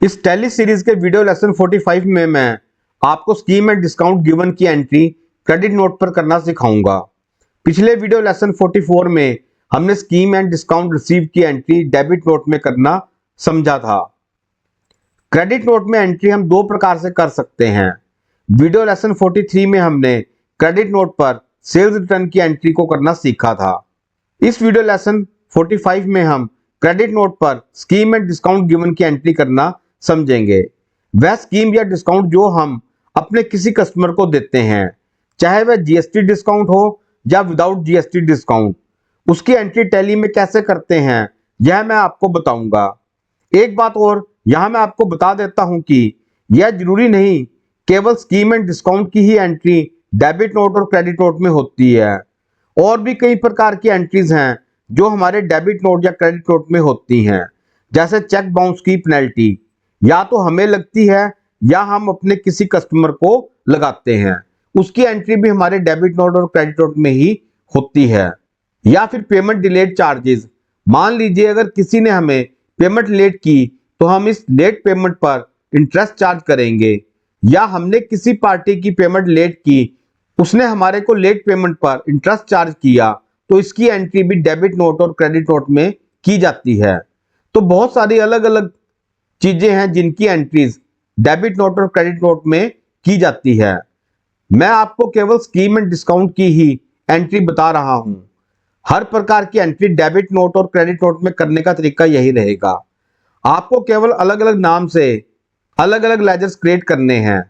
इस tally series के video lesson 45 में मैं आपको स्कीम एंड डिस्काउंट गिवन की एंट्री क्रेडिट नोट पर करना सिखाऊंगा। पिछले वीडियो लेसन 44 में हमने स्कीम एंड डिस्काउंट रिसीव की एंट्री डेबिट नोट में करना समझा था। क्रेडिट नोट में एंट्री हम दो प्रकार से कर सकते हैं। वीडियो लेसन 43 में हमने क्रेडिट नोट पर सेल्स रिटर्न की एंट्री को करना सीखा था। इस वीडियो लेसन 45 में हम क्रेडिट नोट पर स्कीम एंड डिस्काउंट गिवन की एंट्री करना समझेंगे। वह स्कीम या डिस्काउंट जो हम अपने किसी कस्टमर को देते हैं, चाहे वह जीएसटी डिस्काउंट हो या विदाउट जीएसटी डिस्काउंट, उसकी एंट्री टैली में कैसे करते हैं यह मैं आपको बताऊंगा। एक बात और यहां मैं आपको बता देता हूं कि यह जरूरी नहीं केवल स्कीम एंड डिस्काउंट की ही एंट्री डेबिट नोट और क्रेडिट नोट में होती है। और भी कई प्रकार की एंट्रीज हैं जो हमारे डेबिट नोट या क्रेडिट नोट में होती हैं, जैसे चेक बाउंस की पेनल्टी या तो हमें लगती है या हम अपने किसी कस्टमर को लगाते हैं, उसकी एंट्री भी हमारे डेबिट नोट और क्रेडिट नोट में ही होती है। या फिर पेमेंट डिलेड चार्जेस, मान लीजिए अगर किसी ने हमें पेमेंट लेट की तो हम इस लेट पेमेंट पर इंटरेस्ट चार्ज करेंगे, या हमने किसी पार्टी की पेमेंट लेट की, उसने हमारे को लेट पेमेंट पर इंटरेस्ट चार्ज किया, तो इसकी एंट्री भी डेबिट नोट और क्रेडिट नोट में की जाती है। तो बहुत सारी अलग अलग चीजें हैं जिनकी एंट्रीज डेबिट नोट और क्रेडिट नोट में की जाती है। मैं आपको केवल स्कीम एंड डिस्काउंट की ही एंट्री बता रहा हूं। हर प्रकार की एंट्री डेबिट नोट और क्रेडिट नोट में करने का तरीका यही रहेगा। आपको केवल अलग अलग नाम से अलग अलग लेजर्स क्रिएट करने हैं।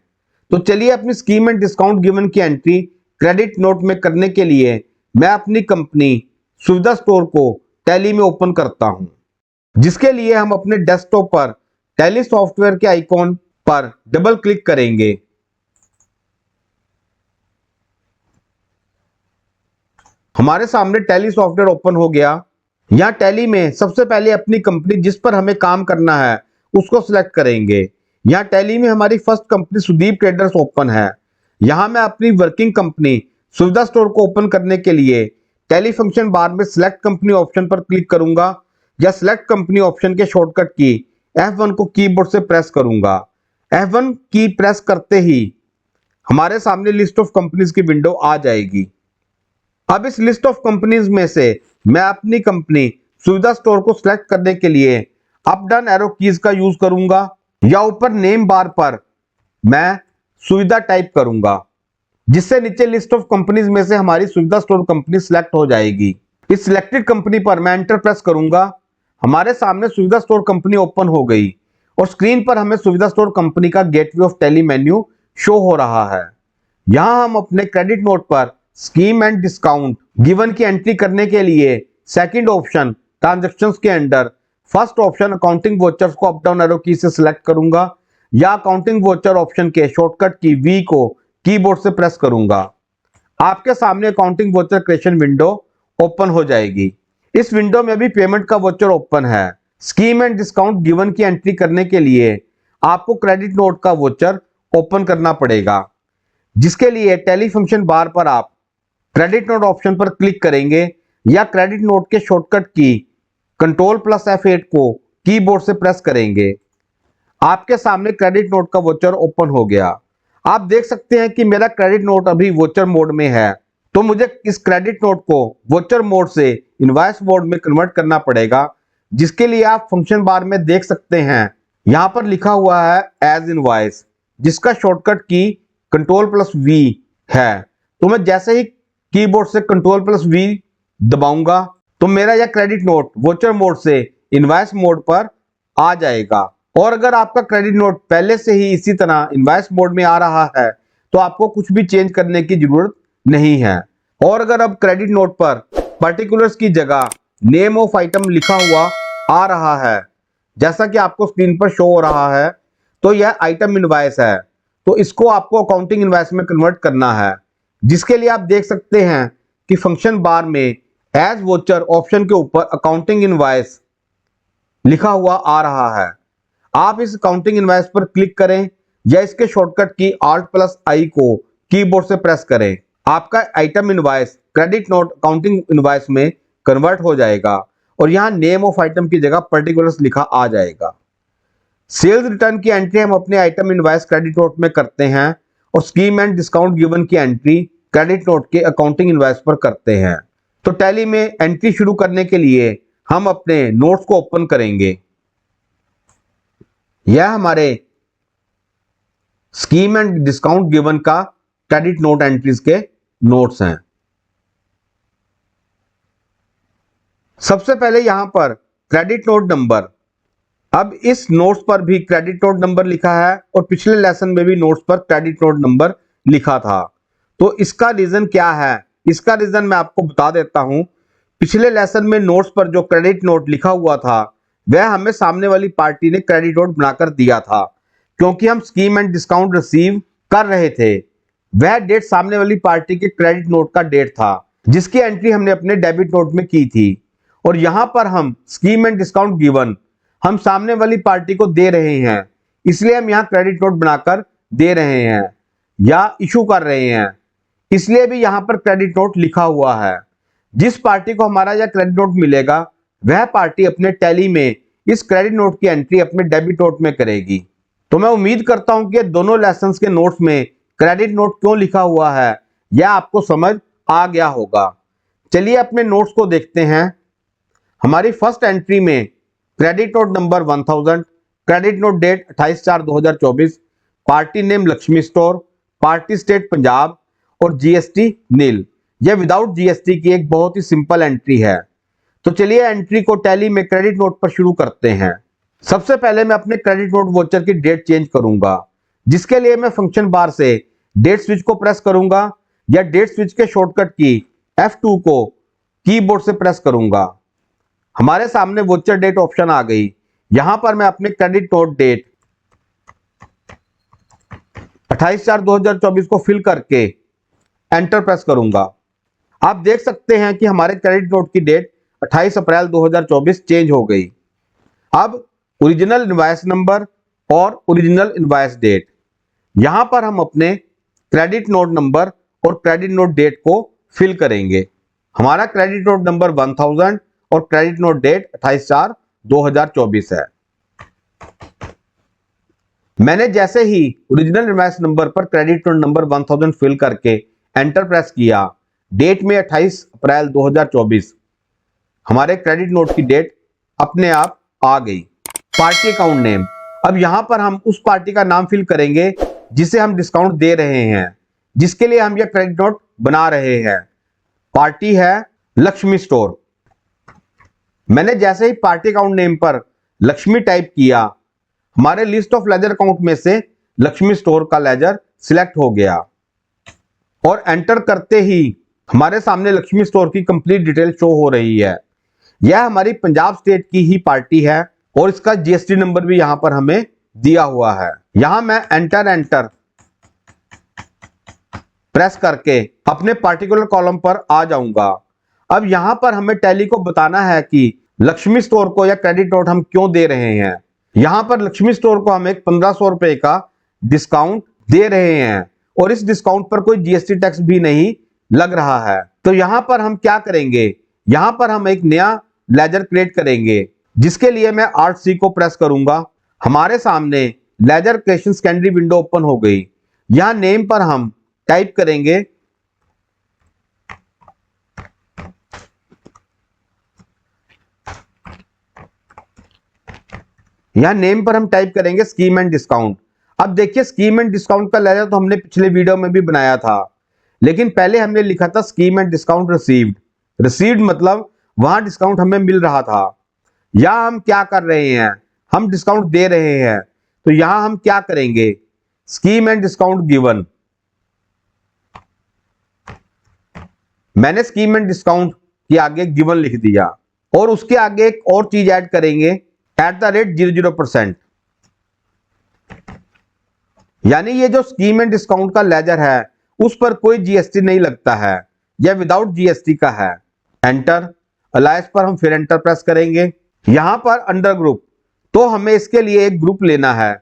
तो चलिए अपनी स्कीम एंड डिस्काउंट गिवन की एंट्री क्रेडिट नोट में करने के लिए मैं अपनी कंपनी सुविधा स्टोर को टैली में ओपन करता हूं, जिसके लिए हम अपने डेस्कटॉप पर टैली सॉफ्टवेयर के आइकॉन पर डबल क्लिक करेंगे। हमारे सामने टैली सॉफ्टवेयर ओपन हो गया। यहां टैली में सबसे पहले अपनी कंपनी जिस पर हमें काम करना है उसको सिलेक्ट करेंगे। यहां टैली में हमारी first company Sudeep traders open है। यहां मैं अपनी वर्किंग कंपनी सुविधा स्टोर को ओपन करने के लिए टैली फंक्शन बार में सिलेक्ट कंपनी ऑप्शन पर क्लिक करूंगा, या सिलेक्ट कंपनी ऑप्शन के शॉर्टकट की F1 को कीबोर्ड से प्रेस करूंगा। F1 की प्रेस करते ही हमारे सामने लिस्ट ऑफ कंपनीज की विंडो आ जाएगी। अब इस लिस्ट ऑफ कंपनीज में से मैं अपनी कंपनी सुविधा स्टोर को सिलेक्ट करने के लिए अप डाउन एरो कीज का यूज करूंगा, या ऊपर नेम बार पर मैं सुविधा टाइप करूंगा, जिससे नीचे लिस्ट ऑफ कंपनीज में से हमारी सुविधा स्टोर कंपनी सिलेक्ट हो जाएगी। इस सिलेक्टेड कंपनी पर मैं एंटर प्रेस करूंगा। हमारे सामने सुविधा स्टोर कंपनी ओपन हो गई और स्क्रीन पर हमें सुविधा स्टोर कंपनी का gateway of tally menu show हो रहा है। यहां हम अपने क्रेडिट नोट पर स्कीम एंड डिस्काउंट गिवन की एंट्री करने के लिए सेकंड ऑप्शन ट्रांजैक्शंस के under first option accounting vouchers को अप डाउन एरो की से सिलेक्ट करूंगा, या अकाउंटिंग वोचर ऑप्शन के शॉर्टकट की V को कीबोर्ड से प्रेस करूंगा। आपके सामने accounting voucher creation window open हो जाएगी। इस विंडो में भी पेमेंट का वोचर ओपन है। स्कीम एंड डिस्काउंट गिवन की एंट्री करने के लिए आपको क्रेडिट नोट का वोचर ओपन करना पड़ेगा, जिसके लिए टैली फंक्शन बार पर आप क्रेडिट नोट ऑप्शन पर क्लिक करेंगे, या क्रेडिट नोट के शॉर्टकट की Ctrl+F8 को कीबोर्ड से प्रेस करेंगे। आपके सामने क्रेडिट नोट का वोचर ओपन हो गया। आप देख सकते हैं कि मेरा क्रेडिट नोट अभी वोचर मोड में है, तो मुझे इस क्रेडिट नोट को वोचर मोड से इनवॉइस मोड में कन्वर्ट करना पड़ेगा, जिसके लिए आप फंक्शन बार में देख सकते हैं यहां पर लिखा हुआ है एज इनवॉइस, जिसका शॉर्टकट की Ctrl+V है। तो मैं जैसे ही कीबोर्ड से Ctrl+V दबाऊंगा तो मेरा यह क्रेडिट नोट वोचर मोड से इनवॉइस मोड पर आ जाएगा। और अगर आपका क्रेडिट नोट पहले से ही इसी तरह इनवॉइस मोड में आ रहा है तो आपको कुछ भी चेंज करने की जरूरत नहीं है। और अगर अब क्रेडिट नोट पर पर्टिकुलर्स की जगह नेम ऑफ आइटम लिखा हुआ आ रहा है, जैसा कि आपको स्क्रीन पर शो हो रहा है, तो यह आइटम इनवॉइस है। तो इसको आपको अकाउंटिंग इनवॉइस में कन्वर्ट करना है, जिसके लिए आप देख सकते हैं कि फंक्शन बार में एज वोचर ऑप्शन के ऊपर अकाउंटिंग इनवॉइस लिखा हुआ आ रहा है। आप इस अकाउंटिंग इनवॉइस पर क्लिक करें, या इसके शॉर्टकट की Alt+I को कीबोर्ड से प्रेस करें। आपका item invoice credit note accounting invoice में कन्वर्ट हो जाएगा और यहां नेम ऑफ आइटम की जगह पर्टिकुलर्स लिखा आ जाएगा। सेल्स रिटर्न की एंट्री हम अपने आइटम इनवॉइस क्रेडिट नोट में करते हैं और स्कीम एंड डिस्काउंट गिवन की एंट्री क्रेडिट नोट के अकाउंटिंग इनवॉइस पर करते हैं। तो टैली में एंट्री शुरू करने के लिए हम अपने नोट्स को ओपन करेंगे। यह हमारे स्कीम एंड डिस्काउंट गिवन का क्रेडिट नोट एंट्रीज के नोट्स हैं। सबसे पहले यहां पर क्रेडिट नोट नंबर, अब इस नोट्स पर भी क्रेडिट नोट नंबर लिखा है और पिछले लेसन में भी नोट्स पर क्रेडिट नोट नंबर लिखा था। तो इसका रीजन क्या है? इसका रीजन मैं आपको बता देता हूं। पिछले लेसन में नोट्स पर जो क्रेडिट नोट लिखा हुआ था वह हमें सामने वाली पार्टी ने क्रेडिट नोट बनाकर दिया था, क्योंकि हम स्कीम एंड डिस्काउंट रिसीव कर रहे थे। वह डेट सामने वाली पार्टी के क्रेडिट नोट का डेट था जिसकी एंट्री हमने अपने डेबिट नोट में की थी। और यहां पर हम स्कीम एंड डिस्काउंट गिवन हम सामने वाली पार्टी को दे रहे हैं, इसलिए हम यहां क्रेडिट नोट बनाकर दे रहे हैं या इशू कर रहे हैं, इसलिए भी यहां पर क्रेडिट नोट लिखा हुआ है। जिस पार्टी को हमारा यह क्रेडिट नोट मिलेगा वह पार्टी अपने टैली में इस क्रेडिट नोट की एंट्री अपने डेबिट नोट में करेगी। तो मैं उम्मीद करता हूं कि दोनों लेसन्स के नोट्स में क्रेडिट नोट क्यों लिखा हुआ है यह आपको समझ आ गया होगा। चलिए अपने नोट्स को देखते हैं। हमारी फर्स्ट एंट्री में credit note number 1000, credit note date 28/4/2024, party name Lakshmi store, party state Punjab और जीएसटी नील। यह विदाउट जीएसटी की एक बहुत ही सिंपल एंट्री है। तो चलिए एंट्री को टैली में क्रेडिट नोट पर शुरू करते हैं। सबसे पहले मैं अपने क्रेडिट नोट वोचर की डेट चेंज करूंगा, जिसके लिए मैं फंक्शन बार से डेट स्विच को प्रेस करूंगा या डेट स्विच के शॉर्टकट की F2 को कीबोर्ड से प्रेस करूंगा। हमारे सामने वोचर डेट ऑप्शन आ गई। यहां पर मैं अपने क्रेडिट नोट डेट 28/4/2024 को फिल करके एंटर प्रेस करूंगा। आप देख सकते हैं कि हमारे क्रेडिट नोट की डेट 28 अप्रैल 2024 चेंज हो गई। अब ओरिजिनल इनवॉइस नंबर और ओरिजिनल इनवॉइस डेट, यहां पर हम अपने क्रेडिट नोट नंबर और क्रेडिट नोट डेट को फिल करेंगे। हमारा क्रेडिट नोट नंबर 1000 और क्रेडिट नोट डेट 28/4/2024 है। मैंने जैसे ही ओरिजिनल इनवॉइस नंबर पर क्रेडिट नोट नंबर 1000 फिल करके एंटर प्रेस किया, डेट में 28 अप्रैल 2024 हमारे क्रेडिट नोट की डेट अपने आप आ गई। पार्टी अकाउंट नेम, अब यहां पर हम उस पार्टी का नाम फिल करेंगे जिसे हम डिस्काउंट दे रहे हैं, जिसके लिए हम यह क्रेडिट नोट बना रहे हैं। पार्टी है लक्ष्मी स्टोर। मैंने जैसे ही पार्टी अकाउंट नेम पर लक्ष्मी टाइप किया, हमारे लिस्ट ऑफ लेजर अकाउंट में से लक्ष्मी स्टोर का लेजर सिलेक्ट हो गया और एंटर करते ही हमारे सामने लक्ष्मी स्टोर की कंप्लीट डिटेल शो हो रही है। यह हमारी पंजाब स्टेट की ही पार्टी है और इसका जीएसटी नंबर भी यहां पर हमें दिया हुआ है। यहां मैं एंटर प्रेस करके अपने पार्टिकुलर कॉलम पर आ जाऊंगा। अब यहां पर हमें टैली को बताना है कि लक्ष्मी स्टोर को यह क्रेडिट नोट हम क्यों दे रहे हैं। यहां पर लक्ष्मी स्टोर को हम एक 1500 रुपए का डिस्काउंट दे रहे हैं और इस डिस्काउंट पर कोई जीएसटी टैक्स भी नहीं लग रहा है। तो यहां पर हम क्या करेंगे, यहां पर हम एक नया लेजर क्रिएट करेंगे, जिसके लिए मैं Alt C को प्रेस करूंगा। हमारे सामने ledger creation secondary window open हो गई। यहां नेम पर हम टाइप करेंगे स्कीम एंड डिस्काउंट। अब देखिए स्कीम एंड डिस्काउंट का लेजर तो हमने पिछले वीडियो में भी बनाया था, लेकिन पहले हमने लिखा था स्कीम एंड डिस्काउंट रिसीव्ड मतलब वहां डिस्काउंट हमें मिल रहा था। यहां हम क्या कर रहे हैं, हम डिस्काउंट दे रहे हैं। तो यहां हम क्या करेंगे, स्कीम एंड डिस्काउंट गिवन। मैंने स्कीम एंड डिस्काउंट के आगे गिवन लिख दिया और उसके आगे एक और चीज ऐड करेंगे @00%। यानी ये जो स्कीम एंड डिस्काउंट का लेजर है उस पर कोई जीएसटी नहीं लगता है, यह विदाउट जीएसटी का है। एंटर अलायंस पर हम फिर एंटर प्रेस करेंगे। यहां पर अंडर ग्रुप, तो हमें इसके लिए एक ग्रुप लेना है।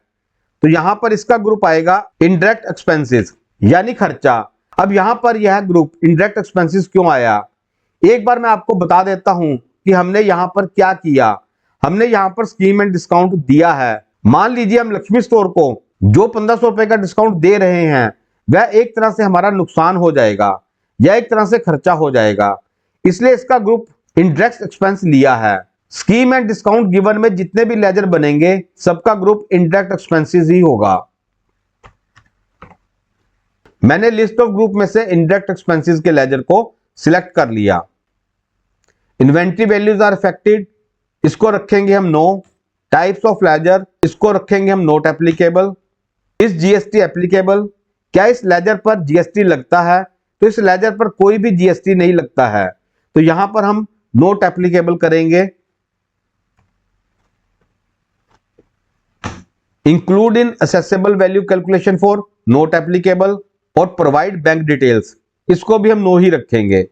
तो यहां पर इसका ग्रुप आएगा इनडायरेक्ट एक्सपेंसेस यानी खर्चा। अब यहां पर यह ग्रुप इनडायरेक्ट एक्सपेंसेस क्यों आया, एक बार मैं आपको बता देता हूं कि हमने यहां पर क्या किया। हमने यहां पर स्कीम एंड डिस्काउंट दिया है मान लीजिए हम लक्ष्मी स्टोर को जो 1500 रुपए का डिस्काउंट दे रहे हैं वह एक तरह से हमारा नुकसान हो जाएगा या एक तरह से खर्चा हो जाएगा, इसलिए इसका ग्रुप इनडायरेक्ट एक्सपेंस लिया है। स्कीम एंड डिस्काउंट गिवन में जितने भी लेजर बनेंगे सबका ग्रुप इनडायरेक्ट एक्सपेंसेस ही होगा। मैंने लिस्ट ऑफ ग्रुप में से इनडायरेक्ट एक्सपेंसेस के लेजर को सिलेक्ट कर लिया। इन्वेंट्री वैल्यूज आर अफेक्टेड, इसको रखेंगे हम नो। टाइप्स ऑफ लेजर, इसको रखेंगे हम note applicable. Is GST applicable, क्या इस लेजर पर जीएसटी लगता है? तो इस लेजर पर कोई भी जीएसटी नहीं लगता है, तो यहां पर हम नोट एप्लीकेबल करेंगे। Include in accessible value calculation for note applicable और प्रोवाइड बैंक डिटेल्स, इसको भी हम नो ही रखेंगे।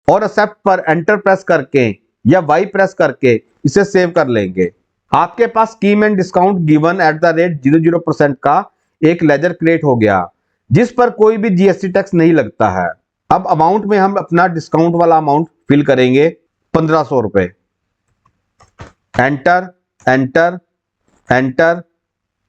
और एक्सेप्ट पर एंटर प्रेस करके या वाई प्रेस करके इसे सेव कर लेंगे। आपके पास scheme and discount given at the rate 00% का एक लेजर क्रिएट हो गया जिस पर कोई भी जीएसटी टैक्स नहीं लगता है। अब अमाउंट में हम अपना डिस्काउंट वाला अमाउंट फिल करेंगे 1500 रुपए। एंटर एंटर एंटर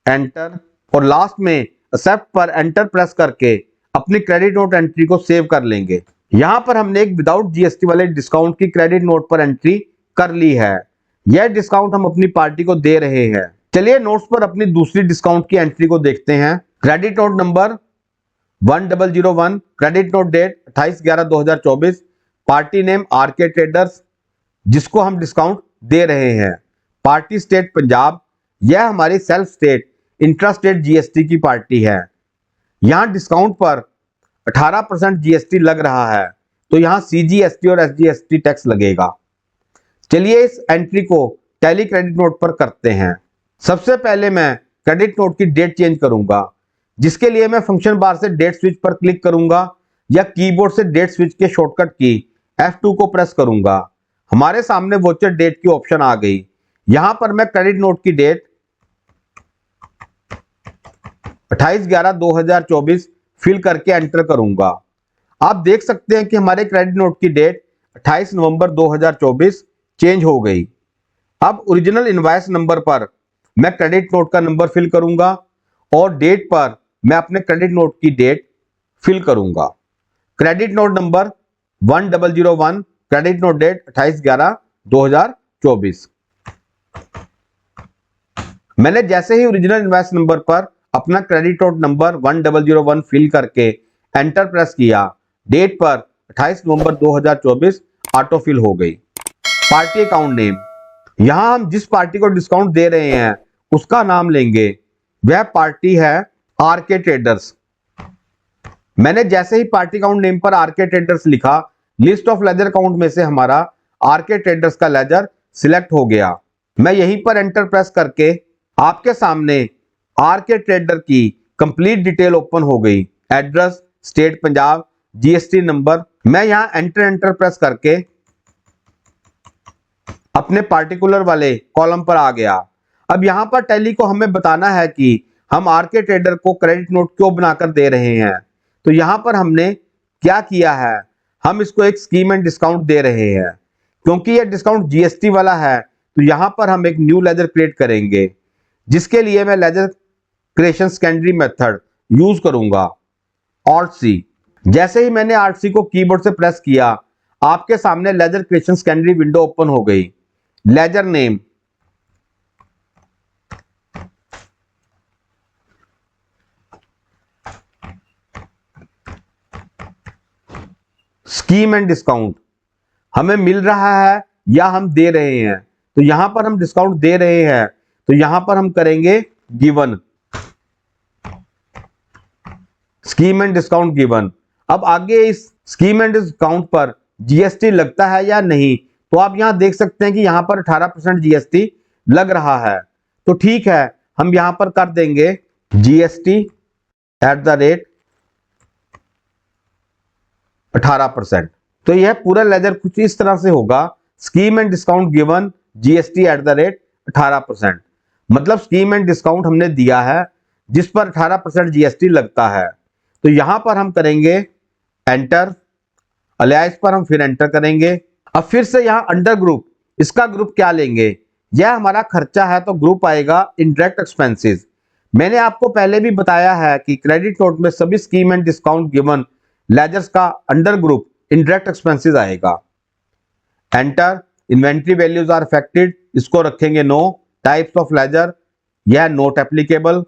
एंटर और लास्ट में एक्सेप्ट पर एंटर प्रेस करके अपनी क्रेडिट नोट एंट्री को सेव कर लेंगे। यहां पर हमने एक विदाउट जीएसटी वाले डिस्काउंट की क्रेडिट नोट पर एंट्री कर ली है। यह डिस्काउंट हम अपनी पार्टी को दे रहे हैं। चलिए नोट्स पर अपनी दूसरी डिस्काउंट की एंट्री को देखते हैं। Credit note number 1001, credit note date 28/11/2024, party name RK traders, जिसको हम डिस्काउंट दे रहे हैं। पार्टी स्टेट पंजाब, यह हमारी self state intra state GST की पार्टी है। यहां डिस्काउंट पर 18% जीएसटी लग रहा है, तो यहां सीजीएसटी और एसजीएसटी टैक्स लगेगा। चलिए इस एंट्री को टैली क्रेडिट नोट पर करते हैं। सबसे पहले मैं क्रेडिट नोट की डेट चेंज करूंगा, जिसके लिए मैं फंक्शन बार से डेट स्विच पर क्लिक करूंगा या कीबोर्ड से डेट स्विच के शॉर्टकट की F2 को प्रेस करूंगा। हमारे सामने वोचर डेट की ऑप्शन आ गई। यहां पर मैं क्रेडिट नोट की डेट 28/11/2024 फिल करके एंटर करूंगा। आप देख सकते हैं कि हमारे क्रेडिट नोट की डेट 28 नवंबर 2024 चेंज हो गई। अब ओरिजिनल इनवॉइस नंबर पर मैं क्रेडिट नोट का नंबर फिल करूंगा और डेट पर मैं अपने क्रेडिट नोट की डेट फिल करूंगा। Credit note number 1001, credit note date 28/11/2024। मैंने जैसे ही ओरिजिनल इनवॉइस नंबर पर अपना क्रेडिट नोट नंबर 1001 फिल करके एंटर प्रेस किया, डेट पर 28 नवंबर 2024 ऑटो फिल हो गई। पार्टी अकाउंट नेम, यहां हम जिस पार्टी को डिस्काउंट दे रहे हैं उसका नाम लेंगे। वह पार्टी है आरके ट्रेडर्स। मैंने जैसे ही पार्टी अकाउंट नेम पर आरके ट्रेडर्स लिखा, लिस्ट ऑफ लेजर अकाउंट में से हमारा आरके ट्रेडर्स का लेजर सिलेक्ट हो गया। मैं यहीं पर एंटर प्रेस करके आपके सामने आरके ट्रेडर की कंप्लीट डिटेल ओपन हो गई। Address, state Punjab, GST number. मैं यहां एंटर प्रेस करके अपने पार्टिकुलर वाले कॉलम पर आ गया। अब यहां पर टैली को हमें बताना है कि हम आरके ट्रेडर को क्रेडिट नोट क्यों बनाकर दे रहे हैं। तो यहां पर हमने क्या किया है, हम इसको एक स्कीम एंड डिस्काउंट दे रहे हैं। क्योंकि यह डिस्काउंट जीएसटी वाला है, तो यहां पर हम एक न्यू लेजर क्रिएट करेंगे, जिसके लिए मैं laser creation secondary method use करूंगा, ऑल्ट सी। जैसे ही मैंने ऑल्ट सी को कीबोर्ड से प्रेस किया, आपके सामने ledger creation secondary window open हो गई। Ledger name, scheme and discount, हमें मिल रहा है या हम दे रहे हैं। तो यहां पर हम डिस्काउंट दे रहे हैं, तो यहां पर हम करेंगे given, scheme and discount given. अब आगे इस स्कीम एंड डिस्काउंट पर जीएसटी लगता है या नहीं, तो आप यहां देख सकते हैं कि यहां पर 18% जीएसटी लग रहा है। तो ठीक है, हम यहां पर कर देंगे जीएसटी एट द रेट 18%। तो यह पूरा लेजर कुछ इस तरह से होगा, scheme and discount given GST at the rate 18%। मतलब स्कीम एंड डिस्काउंट हमने दिया है जिस पर 18% जीएसटी लगता है। तो यहां पर हम करेंगे एंटर, अलाइज पर हम फिर एंटर करेंगे। अब फिर से यहां अंडर ग्रुप, इसका ग्रुप क्या लेंगे, यह हमारा खर्चा है तो ग्रुप आएगा इनडायरेक्ट एक्सपेंसेस। मैंने आपको पहले भी बताया है कि क्रेडिट नोट में सभी scheme and discount given ledgers का अंडर ग्रुप इनडायरेक्ट एक्सपेंसेस आएगा। Enter inventory values are affected, इसको रखेंगे नो। टाइप्स ऑफ लेजर, यह not applicable.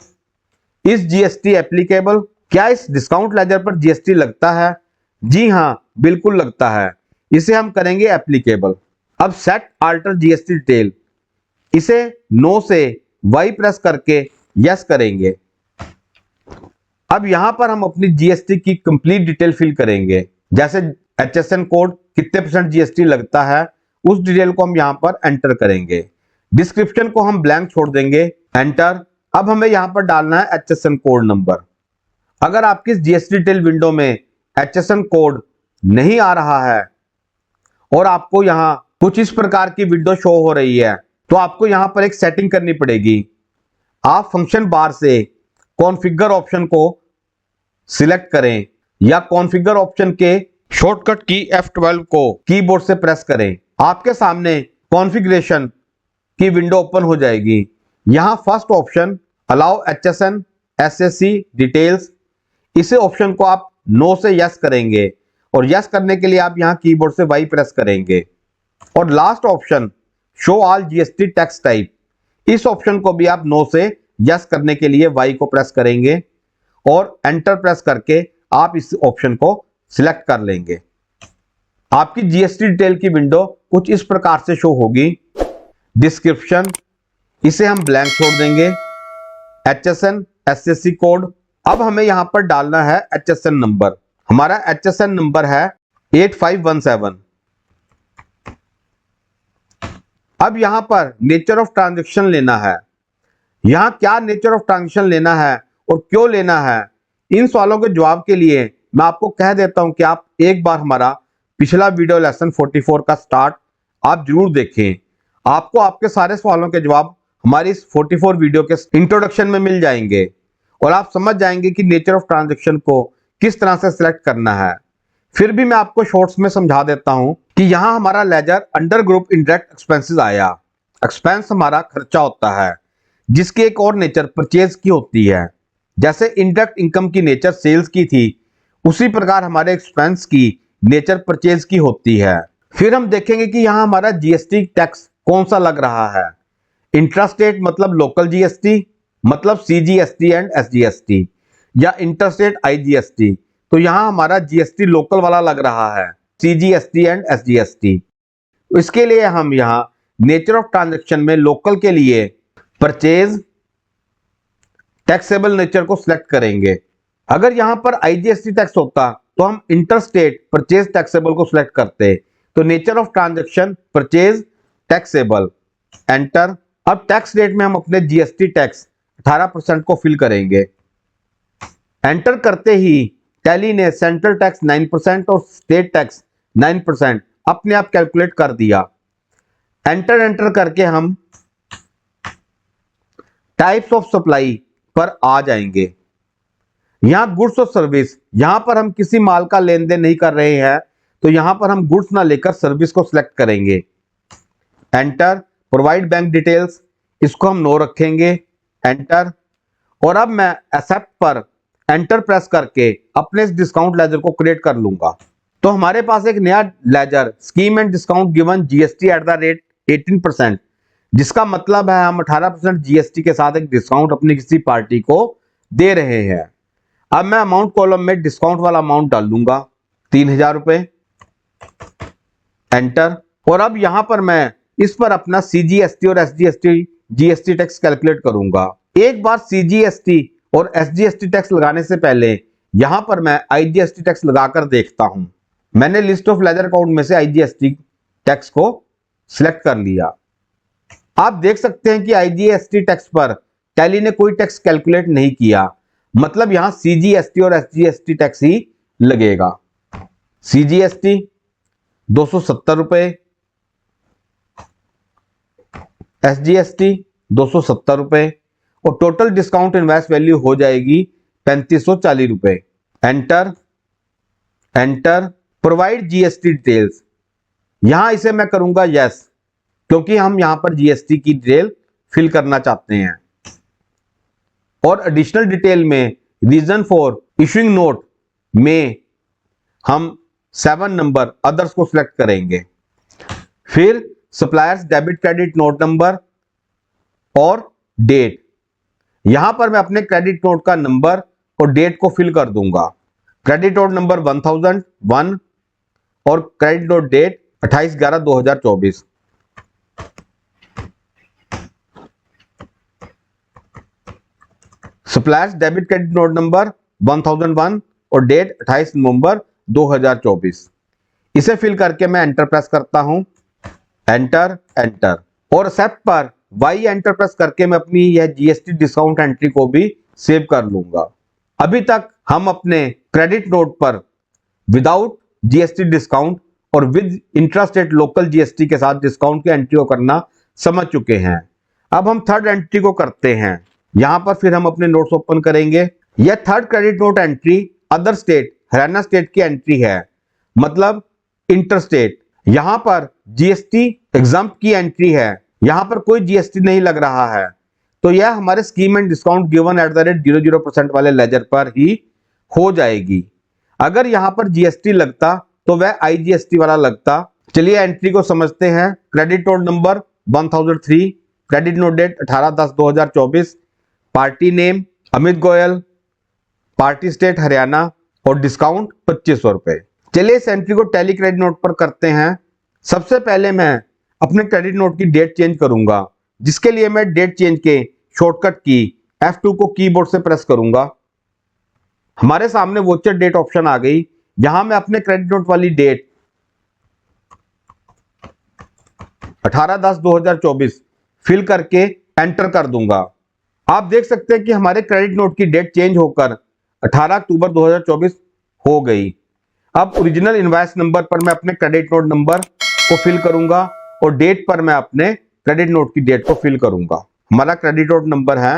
Is GST applicable, क्या इस डिस्काउंट लेजर पर जीएसटी लगता है? जी हां, बिल्कुल लगता है। इसे हम करेंगे एप्लीकेबल। अब सेट अल्टर जीएसटी डिटेल, इसे नो से वाई प्रेस करके यस करेंगे। अब यहां पर हम अपनी जीएसटी की कंप्लीट डिटेल फिल करेंगे, जैसे एचएसएन कोड कितने % जीएसटी लगता है, उस डिटेल को हम यहां पर एंटर करेंगे। डिस्क्रिप्शन को हम ब्लैंक छोड़ देंगे, एंटर। अब हमें यहां पर डालना है एचएसएन कोड नंबर। अगर आपकी जीएसटी डिटेल विंडो में एचएसएन कोड नहीं आ रहा है और आपको यहां कुछ इस प्रकार की विंडो शो हो रही है, तो आपको यहां पर एक सेटिंग करनी पड़ेगी। आप फंक्शन बार से कॉन्फ़िगर ऑप्शन को सिलेक्ट करें या कॉन्फ़िगर ऑप्शन के शॉर्टकट की F12 को कीबोर्ड से प्रेस करें। आपके सामने कॉन्फ़िगरेशन की विंडो ओपन हो जाएगी। यहां first option allow HSN SSC details, इसे ऑप्शन को आप नो से यस करेंगे और यस करने के लिए आप यहां कीबोर्ड से वाई प्रेस करेंगे। और last option show all GST tax type, इस ऑप्शन को भी आप नो से यस करने के लिए वाई को प्रेस करेंगे और एंटर प्रेस करके आप इस ऑप्शन को सिलेक्ट कर लेंगे। आपकी जीएसटी डिटेल की विंडो कुछ इस प्रकार से शो होगी। डिस्क्रिप्शन, इसे हम ब्लैंक छोड़ देंगे। एचएसएन एसएससी कोड, अब हमें यहां पर डालना है एचएसएन नंबर। हमारा एचएसएन नंबर है 8517। अब यहां पर नेचर ऑफ ट्रांजैक्शन लेना है। यहां क्या नेचर ऑफ ट्रांजैक्शन लेना है और क्यों लेना है, इन सवालों के जवाब के लिए मैं आपको कह देता हूं कि आप एक बार हमारा पिछला वीडियो लेसन 44 का स्टार्ट आप जरूर देखें। आपको आपके सारे सवालों के जवाब हमारी इस 44 वीडियो के इंट्रोडक्शन में मिल जाएंगे और आप समझ जाएंगे कि नेचर ऑफ ट्रांजैक्शन को किस तरह से सिलेक्ट करना है। फिर भी मैं आपको शॉर्ट्स में समझा देता हूं कि यहां हमारा ledger under group indirect expenses आया। एक्सपेंस हमारा खर्चा होता है जिसकी एक और नेचर परचेज की होती है। जैसे इनडायरेक्ट इनकम की नेचर सेल्स की थी, उसी प्रकार हमारे एक्सपेंस की नेचर परचेज की होती है। फिर हम देखेंगे कि यहां हमारा जीएसटी टैक्स कौन सा लग रहा है। इंट्रास्टेट मतलब लोकल जीएसटी, मतलब सीजीएसटी एंड एसजीएसटी, या इंटरस्टेट आईजीएसटी। तो यहां हमारा जीएसटी लोकल वाला लग रहा है, सीजीएसटी एंड एसजीएसटी। इसके लिए हम यहां नेचर ऑफ ट्रांजैक्शन में लोकल के लिए परचेज टैक्सेबल नेचर को सिलेक्ट करेंगे। अगर यहां पर आईजीएसटी टैक्स होता तो हम इंटरस्टेट परचेज टैक्सेबल को सिलेक्ट करते। तो nature of transaction purchase taxable, enter. अब टैक्स रेट में हम अपने जीएसटी टैक्स 18% को फिल करेंगे। एंटर करते ही टैली ने सेंट्रल टैक्स 9% और स्टेट टैक्स 9% अपने आप कैलकुलेट कर दिया। एंटर करके हम टाइप्स ऑफ सप्लाई पर आ जाएंगे। यहां गुड्स और सर्विस, यहां पर हम किसी माल का लेन देन नहीं कर रहे हैं, तो यहां पर हम गुड्स ना लेकर सर्विस को सिलेक्ट करेंगे। एंटर। प्रोवाइड बैंक डिटेल्स, इसको हम नो रखेंगे, एंटर। और अब मैं एक्सेप्ट पर एंटर प्रेस करके अपने इस डिस्काउंट लेजर को क्रिएट कर लूंगा। तो हमारे पास एक नया ledger scheme and discount given GST at the rate 18%, जिसका मतलब है हम 18% जीएसटी के साथ एक डिस्काउंट अपनी किसी पार्टी को दे रहे हैं। अब मैं अमाउंट कॉलम में डिस्काउंट वाला अमाउंट डाल दूंगा, 3000 रुपए, एंटर। और अब यहां पर मैं इस पर अपना सीजीएसटी और एसजीएसटी जीएसटी टैक्स कैलकुलेट करूंगा। एक बार सीजीएसटी और एसजीएसटी टैक्स लगाने से पहले यहां पर मैं आईजीएसटी टैक्स लगाकर देखता हूं। मैंने लिस्ट ऑफ लेजर अकाउंट में से आईजीएसटी टैक्स को सिलेक्ट कर लिया। आप देख सकते हैं कि आईजीएसटी टैक्स पर टैली ने कोई टैक्स कैलकुलेट नहीं किया, मतलब यहां सीजीएसटी और एसजीएसटी टैक्स ही लगेगा। सीजीएसटी 270 रुपए, एसजीएसटी 270 रुपए, और टोटल डिस्काउंट इनवॉइस वैल्यू हो जाएगी 3540 रुपए। Enter, enter. Provide GST details, यहां इसे मैं करूंगा यस। क्योंकि हम यहां पर जीएसटी की डिटेल फिल करना चाहते हैं। और एडिशनल डिटेल में रीजन फॉर इशूइंग नोट में हम 7 नंबर अदर्स को सिलेक्ट करेंगे। फिर suppliers debit credit note number और डेट, यहां पर मैं अपने क्रेडिट नोट का नंबर और डेट को फिल कर दूंगा। क्रेडिट नोट नंबर 1001 और credit note date 28/11/2024। Suppliers debit credit note number 1001 और डेट 28 नवंबर 2024। इसे फिल करके मैं एंटर प्रेस करता हूं, एंटर एंटर, और एक्सेप्ट पर वाई एंटर प्रेस करके मैं अपनी यह जीएसटी डिस्काउंट एंट्री को भी सेव कर लूंगा। अभी तक हम अपने क्रेडिट नोट पर विदाउट जीएसटी डिस्काउंट और विद इंट्रास्टेट लोकल जीएसटी के साथ डिस्काउंट की एंट्री को करना समझ चुके हैं। अब हम थर्ड एंट्री को करते हैं। यहां पर फिर हम अपने नोट्स ओपन करेंगे। यह third credit note entry other state Haryana state की एंट्री है, मतलब इंटरस्टेट। यहां पर जीएसटी एग्जाम्प्ट की एंट्री है, यहां पर कोई जीएसटी नहीं लग रहा है, तो यह हमारे scheme and discount given at the rate 00% वाले लेजर पर ही हो जाएगी। अगर यहां पर जीएसटी लगता तो वह आईजीएसटी वाला लगता। चलिए एंट्री को समझते हैं। Credit note number 1003, credit note date 18/10/2024, party name Amit Goyal, party state Haryana और डिस्काउंट 2500 रुपए। चलिए इस एंट्री को टैली क्रेडिट नोट पर करते हैं। सबसे पहले मैं अपने क्रेडिट नोट की डेट चेंज करूंगा, जिसके लिए मैं डेट चेंज के शॉर्टकट की F2 को कीबोर्ड से प्रेस करूंगा। हमारे सामने वोचर डेट ऑप्शन आ गई। यहां मैं अपने क्रेडिट नोट वाली डेट 18/10/2024 फिल करके एंटर कर दूंगा। आप देख सकते हैं कि हमारे क्रेडिट नोट की डेट चेंज होकर 18 अक्टूबर 2024 हो गई। अब ओरिजिनल इनवॉइस नंबर पर मैं अपने क्रेडिट नोट नंबर को फिल करूंगा और डेट पर मैं अपने क्रेडिट नोट की डेट को फिल करूंगा। हमारा क्रेडिट नोट नंबर है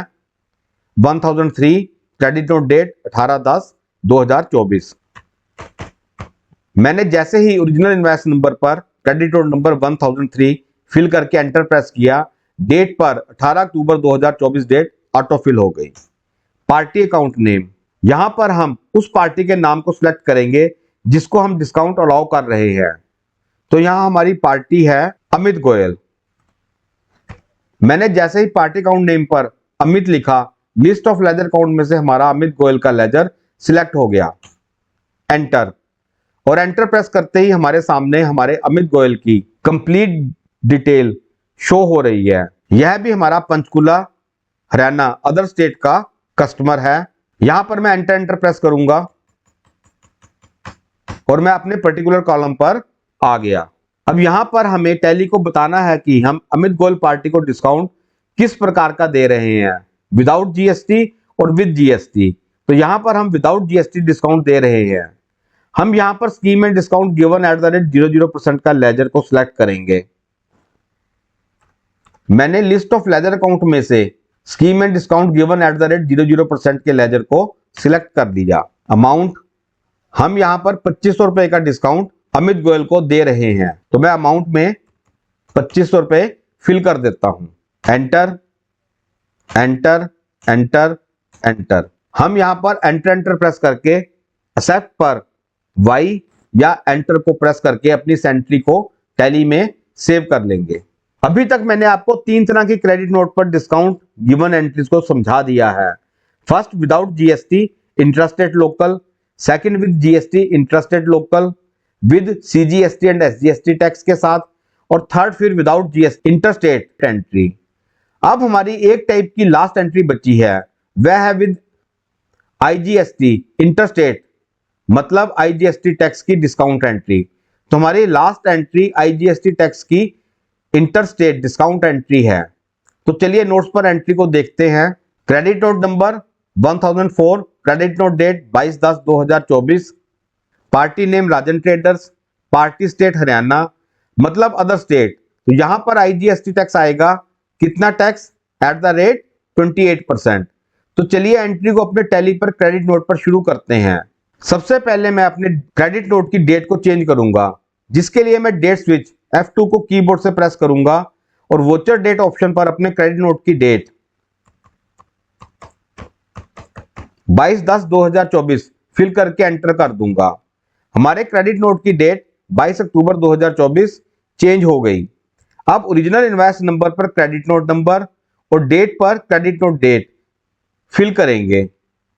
1003, क्रेडिट नोट डेट 18/10/2024। मैंने जैसे ही ओरिजिनल इनवॉइस नंबर पर क्रेडिट नोट नंबर 1003 फिल करके एंटर प्रेस किया, डेट पर 18 अक्टूबर 2024 डेट ऑटो फिल हो गई। पार्टी अकाउंट नेम, यहां पर हम उस पार्टी के नाम को सिलेक्ट करेंगे जिसको हम डिस्काउंट अलाउ कर रहे हैं। तो यहां हमारी पार्टी है अमित गोयल। मैंने जैसे ही पार्टी अकाउंट नेम पर अमित लिखा, लिस्ट ऑफ लेजर अकाउंट में से हमारा अमित गोयल का लेजर सिलेक्ट हो गया। एंटर, और एंटर प्रेस करते ही हमारे सामने हमारे अमित गोयल की कंप्लीट डिटेल शो हो रही है। यह भी हमारा पंचकुला हरियाणा अदर स्टेट का कस्टमर है। यहां पर मैं एंटर प्रेस करूंगा और मैं अपने पर्टिकुलर कॉलम पर आ गया। अब यहां पर हमें टैली को बताना है कि हम अमित गोयल पार्टी को डिस्काउंट किस प्रकार का दे रहे हैं, विदाउट जीएसटी और विद जीएसटी। तो यहां पर हम विदाउट जीएसटी डिस्काउंट दे रहे हैं। हम यहां पर scheme and discount given at the rate 00% का लेजर को सिलेक्ट करेंगे। मैंने लिस्ट ऑफ लेजर अकाउंट में से scheme and discount given at the rate 00% के लेजर को सिलेक्ट कर दिया। अमाउंट, हम यहां पर 2500 रुपए का डिस्काउंट अमित गोयल को दे रहे हैं, तो मैं अमाउंट में 2500 रुपए फिल कर देता हूं। Enter enter enter enter. हम यहां पर एंटर प्रेस करके एक्सेप्ट पर वाई या एंटर को प्रेस करके अपनी एंट्री को टैली में सेव कर लेंगे। अभी तक मैंने आपको 3 तरह की क्रेडिट नोट पर डिस्काउंट गिवन एंट्रीज को समझा दिया है। First without GST intrastate local, second with GST intrastate local, with CGST and SGST tax के साथ, और थर्ड फिर विदाउट जीएसटी इंटरस्टेट एंट्री। अब हमारी एक टाइप की लास्ट एंट्री बची है, वह है विद आईजीएसटी इंटरस्टेट, मतलब आईजीएसटी टैक्स की डिस्काउंट एंट्री। तो हमारी लास्ट एंट्री आईजीएसटी टैक्स की इंटरस्टेट डिस्काउंट एंट्री है। तो चलिए नोट्स पर एंट्री को देखते हैं। Credit note number 1004, credit note date 22/10/2024, party name Rajan traders, party state Haryana, मतलब अदर स्टेट। तो यहां पर आईजीएसटी टैक्स आएगा, कितना टैक्स, एट द रेट 28%। तो चलिए एंट्री को अपने टैली पर क्रेडिट नोट पर शुरू करते हैं। सबसे पहले मैं अपने क्रेडिट नोट की डेट को चेंज करूंगा, जिसके लिए मैं डेट स्विच F2 को कीबोर्ड से प्रेस करूंगा और वोचर डेट ऑप्शन पर अपने क्रेडिट नोट की डेट 22/10/2024 फिल करके एंटर कर दूंगा। हमारे क्रेडिट नोट की डेट 22 अक्टूबर 2024 चेंज हो गई। अब ओरिजिनल इनवॉइस नंबर पर क्रेडिट नोट नंबर और डेट पर क्रेडिट नोट डेट फिल करेंगे।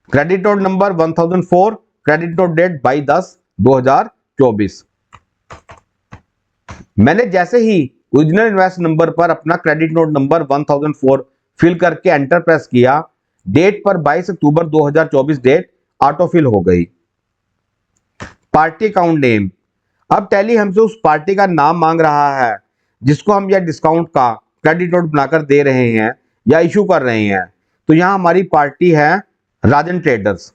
Credit note number 1004, credit note date 22/10/2024। मैंने जैसे ही ओरिजिनल इनवॉइस नंबर पर अपना क्रेडिट नोट नंबर 1004 फिल करके एंटर प्रेस किया, डेट पर 22 अक्टूबर 2024 डेट ऑटो फिल हो गई। पार्टी अकाउंट नेम, अब टैली हमसे उस पार्टी का नाम मांग रहा है जिसको हम यह डिस्काउंट का क्रेडिट नोट बनाकर दे रहे हैं या इशू कर रहे हैं। तो यहां हमारी पार्टी है राजन ट्रेडर्स।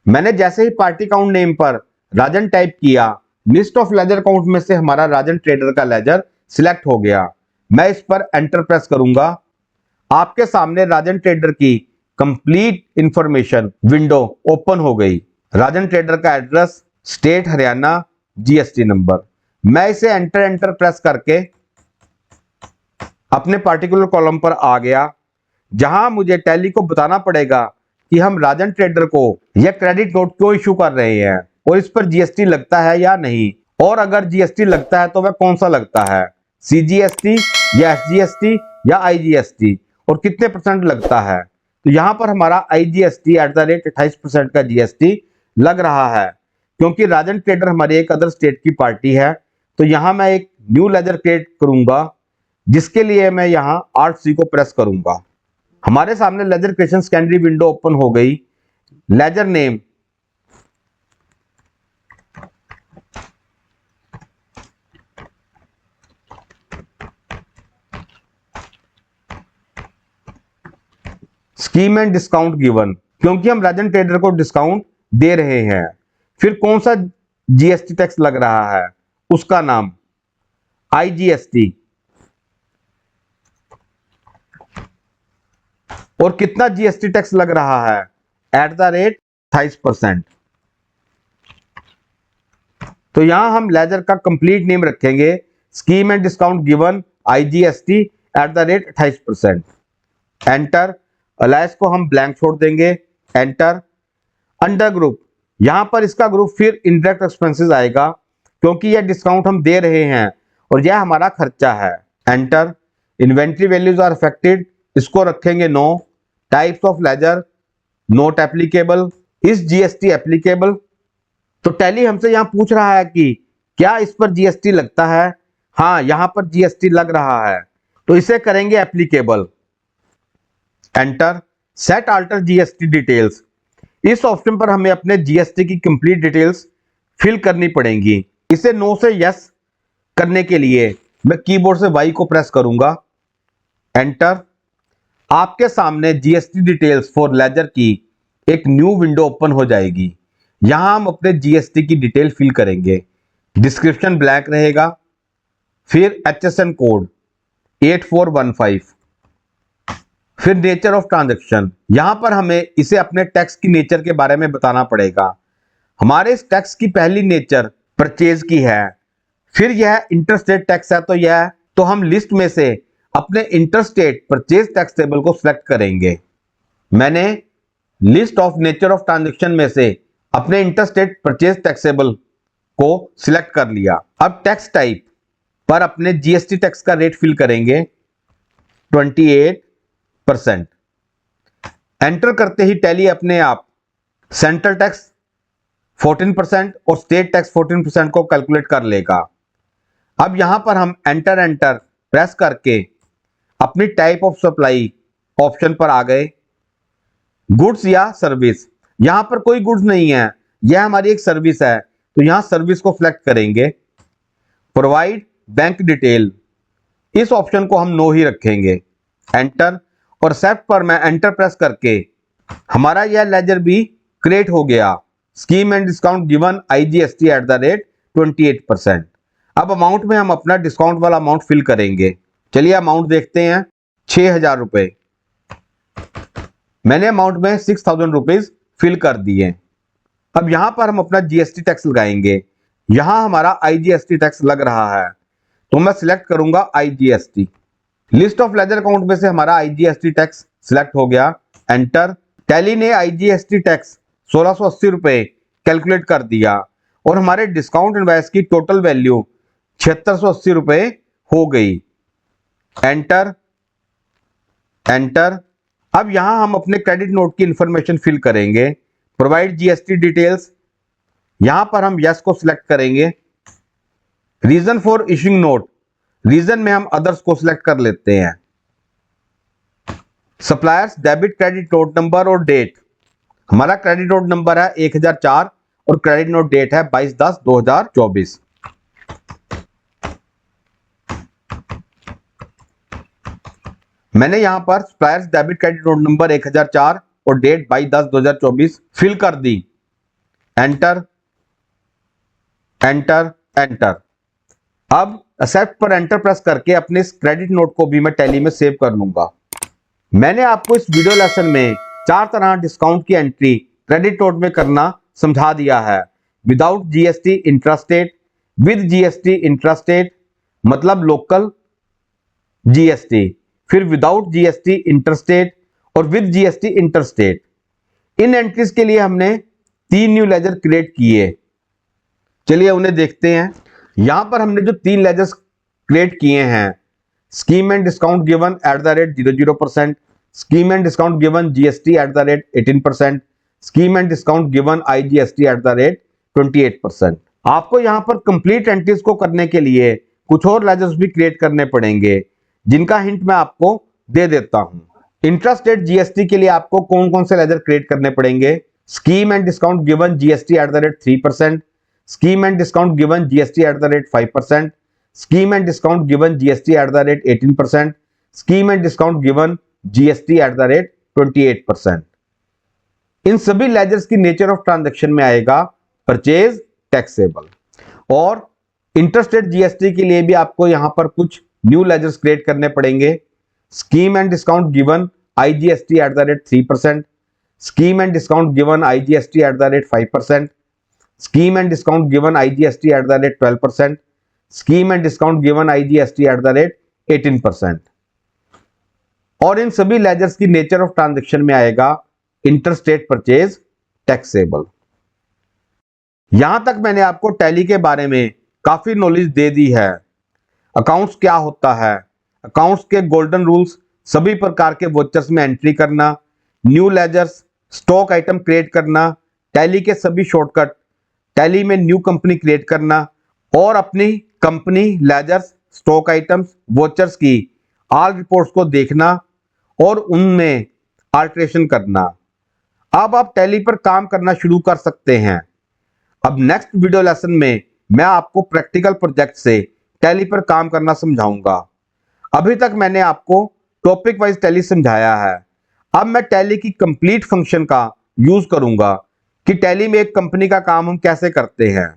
मैंने जैसे ही पार्टी अकाउंट नेम पर राजन टाइप किया, लिस्ट ऑफ लेजर अकाउंट में से हमारा राजन ट्रेडर का लेजर सिलेक्ट हो गया। मैं इस पर एंटर प्रेस करूंगा। आपके सामने राजन ट्रेडर की कंप्लीट इंफॉर्मेशन विंडो ओपन हो गई। राजन ट्रेडर का address, state Haryana, GST number. मैं इसे एंटर प्रेस करके अपने पार्टिकुलर कॉलम पर आ गया, जहां मुझे टैली को बताना पड़ेगा कि हम राजन ट्रेडर को यह क्रेडिट नोट क्यों इशू कर रहे हैं और इस पर जीएसटी लगता है या नहीं, और अगर जीएसटी लगता है तो वह कौन सा लगता है, सीजीएसटी या एसजीएसटी या आईजीएसटी, और कितने परसेंट लगता है। तो यहां पर हमारा आईजीएसटी @28% का जीएसटी लग रहा है, क्योंकि राजन ट्रेडर हमारी एक अदर स्टेट की पार्टी है। तो यहां मैं एक न्यू लेजर क्रिएट करूंगा, जिसके लिए मैं यहां Alt+C को प्रेस करूंगा। हमारे सामने ledger creation secondary window open हो गई। Ledger name, scheme and discount given, क्योंकि हम राजन ट्रेडर को डिस्काउंट दे रहे हैं। फिर कौन सा जीएसटी टैक्स लग रहा है, उसका नाम आईजीएसटी, और कितना जीएसटी टैक्स लग रहा है @28%। तो यहां हम लेजर का कंप्लीट नेम रखेंगे, scheme and discount given IGST @28%। Enter. Alliance को हम ब्लैंक छोड़ देंगे, एंटर। अंडर ग्रुप, यहां पर इसका ग्रुप फिर इनडायरेक्ट एक्सपेंसेस आएगा, क्योंकि यह डिस्काउंट हम दे रहे हैं और यह हमारा खर्चा है, enter. Inventory values are affected, इसको रखेंगे no. Types of ledger, not applicable, is GST applicable. तो टैली हमसे यहां पूछ रहा है कि क्या इस पर जीएसटी लगता है। हाँ, यहां पर जीएसटी लग रहा है, तो इसे करेंगे applicable, enter. Set alter GST details, इस ऑप्शन पर हमें अपने जीएसटी की कंप्लीट डिटेल्स फिल करनी पड़ेंगी। इसे नो से यस करने के लिए मैं कीबोर्ड से वाई को प्रेस करूंगा, एंटर। आपके सामने जीएसटी डिटेल्स फॉर लेजर की एक न्यू विंडो ओपन हो जाएगी। यहां हम अपने जीएसटी की डिटेल फिल करेंगे। डिस्क्रिप्शन ब्लैंक रहेगा, फिर एचएसएन कोड 8415, फिर नेचर ऑफ ट्रांजैक्शन। यहां पर हमें इसे अपने टैक्स की नेचर के बारे में बताना पड़ेगा। हमारे इस टैक्स की पहली नेचर परचेज की है, फिर यह इंटरस्टेट टैक्स है, तो हम लिस्ट में से अपने इंटरस्टेट परचेज टैक्स टेबल को सिलेक्ट करेंगे। मैंने list of nature of transaction में से अपने इंटरस्टेट परचेज टैक्सेबल को सिलेक्ट कर लिया। अब टैक्स टाइप पर अपने जीएसटी टैक्स का रेट फिल करेंगे 28%। एंटर करते ही टैली अपने आप सेंट्रल टैक्स 14% और स्टेट टैक्स 14% को कैलकुलेट कर लेगा। अब यहां पर हम एंटर प्रेस करके अपनी टाइप ऑफ सप्लाई ऑप्शन पर आ गए। गुड्स या सर्विस, यहां पर कोई गुड्स नहीं है, यह हमारी एक सर्विस है, तो यहां सर्विस को सिलेक्ट करेंगे। प्रोवाइड बैंक डिटेल, इस ऑप्शन को हम नो ही रखेंगे, एंटर। और सेट पर मैं एंटर प्रेस करके हमारा यह लेजर भी क्रिएट हो गया। Scheme and discount given IGST @28%। अब अमाउंट में हम अपना डिस्काउंट वाला अमाउंट फिल करेंगे। चलिए अमाउंट देखते हैं, 6000 रुपए। मैंने अमाउंट में 6000 रुपीज फिल कर दिए। अब यहां पर हम अपना जीएसटी टैक्स लगाएंगे। यहां हमारा आईजीएसटी टैक्स लग रहा है, तो मैं सिलेक्ट करूंगा IGST। List of ledger account में से हमारा IGST टैक्स सिलेक्ट हो गया, एंटर। टैली ने IGST टैक्स 1680 रुपए कैलकुलेट कर दिया और हमारे डिस्काउंट इनवॉइस की टोटल वैल्यू 7680 रुपए हो गई, एंटर एंटर। अब यहां हम अपने क्रेडिट नोट की इंफॉर्मेशन फिल करेंगे, प्रोवाइड GST डिटेल्स। यहां पर हम यस को सिलेक्ट करेंगे। Reason for issuing note, reason में हम अदर्स को सिलेक्ट कर लेते हैं। Suppliers debit credit note number और डेट, हमारा क्रेडिट नोट नंबर है 1004 और क्रेडिट नोट डेट है 22/10/2024। मैंने यहां पर suppliers debit credit note number 1004 और डेट 22/10/2024 फिल कर दी, एंटर एंटर एंटर। अब एक्सेप्ट पर एंटर प्रेस करके अपने इस क्रेडिट नोट को भी मैं टैली में सेव कर लूंगा। मैंने आपको इस वीडियो लेसन में 4 तरह डिस्काउंट की एंट्री क्रेडिट नोट में करना समझा दिया है। Without GST intrastate, with GST intrastate मतलब लोकल GST, फिर विदाउट GST इंटरस्टेट और with GST interstate. In entries के लिए हमने 3 न्यू लेजर क्रिएट किए, चलिए उन्हें देखते हैं। यहां पर हमने जो 3 लेजर्स क्रिएट किए हैं, scheme and discount given @00%, scheme and discount given GST @18%, scheme and discount given IGST @28%। आपको यहां पर कंप्लीट एंट्रीज को करने के लिए कुछ और लेजर्स भी क्रिएट करने पड़ेंगे, जिनका हिंट मैं आपको दे देता हूं। इंट्रास्टेट GST के लिए आपको कौन कौन से लेजर क्रिएट करने पड़ेंगे? Scheme and discount given GST @3%, scheme and discount given GST @5%, scheme and discount given GST @18%, scheme and discount given GST @28%। इन सभी लेजर्स की नेचर ऑफ ट्रांजैक्शन में आएगा परचेज टैक्सेबल। और इंटरस्टेट GST के लिए भी आपको यहां पर कुछ न्यू लेजर्स क्रिएट करने पड़ेंगे। Scheme and discount given IGST @3%, scheme and discount given IGST @5%, scheme and discount given IGST @12%, scheme and discount given IGST @18%। और इन सभी लेजर्स की नेचर ऑफ ट्रांजैक्शन में आएगा इंटरस्टेट परचेज टैक्सेबल। यहां तक मैंने आपको टैली के बारे में काफी नॉलेज दे दी है। अकाउंट्स क्या होता है, अकाउंट्स के गोल्डन रूल्स, सभी प्रकार के वोचर्स में एंट्री करना, new ledgers, stock item create करना, टैली के सभी शॉर्टकट, टैली में न्यू कंपनी क्रिएट करना और अपनी company ledgers, stock items, vouchers की ऑल रिपोर्ट्स को देखना और उनमें अल्टरेशन करना। अब आप टैली पर काम करना शुरू कर सकते हैं। अब नेक्स्ट वीडियो लेसन में मैं आपको प्रैक्टिकल प्रोजेक्ट से टैली पर काम करना समझाऊंगा। अभी तक मैंने आपको टॉपिक वाइज टैली समझाया है। अब मैं टैली की कंप्लीट फंक्शन का यूज करूंगा कि टैली में एक कंपनी का काम हम कैसे करते हैं।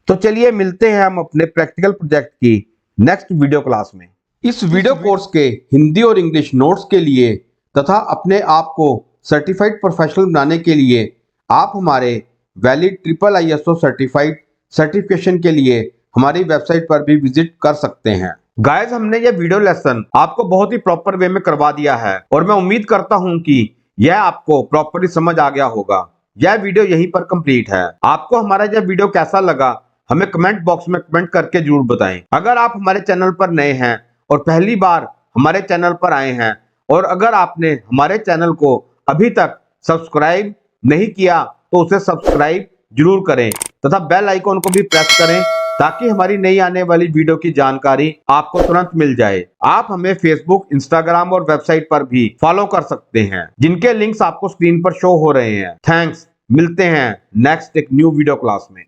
तो चलिए मिलते हैं हम अपने प्रैक्टिकल प्रोजेक्ट की नेक्स्ट वीडियो क्लास में। इस वीडियो कोर्स के हिंदी और इंग्लिश नोट्स के लिए तथा अपने आप को सर्टिफाइड प्रोफेशनल बनाने के लिए आप हमारे वैलिड IISO सर्टिफाइड सर्टिफिकेशन के लिए हमारी वेबसाइट पर भी विजिट कर सकते हैं। गाइस, हमने ये वीडियो लेसन आपको बहुत ही प्रॉपर वे में करवा दिया है और मैं उम्मीद करता हूं कि यह आपको प्रॉपरली समझ आ गया होगा। यह वीडियो यहीं पर कंप्लीट है। आपको हमारा यह वीडियो कैसा लगा हमें कमेंट बॉक्स में कमेंट करके जरूर बताएं। अगर आप हमारे चैनल पर नए हैं और पहली बार हमारे चैनल पर आए हैं और अगर आपने हमारे चैनल को अभी तक सब्सक्राइब नहीं किया तो उसे सब्सक्राइब जरूर करें तथा बेल आइकॉन को भी प्रेस करें ताकि हमारी नई आने वाली वीडियो की जानकारी आपको तुरंत मिल जाए। आप हमें फेसबुक, इंस्टाग्राम और वेबसाइट पर भी फॉलो कर सकते हैं, जिनके लिंक्स आपको स्क्रीन पर शो हो रहे हैं। थैंक्स, मिलते हैं नेक्स्ट एक न्यू वीडियो क्लास में।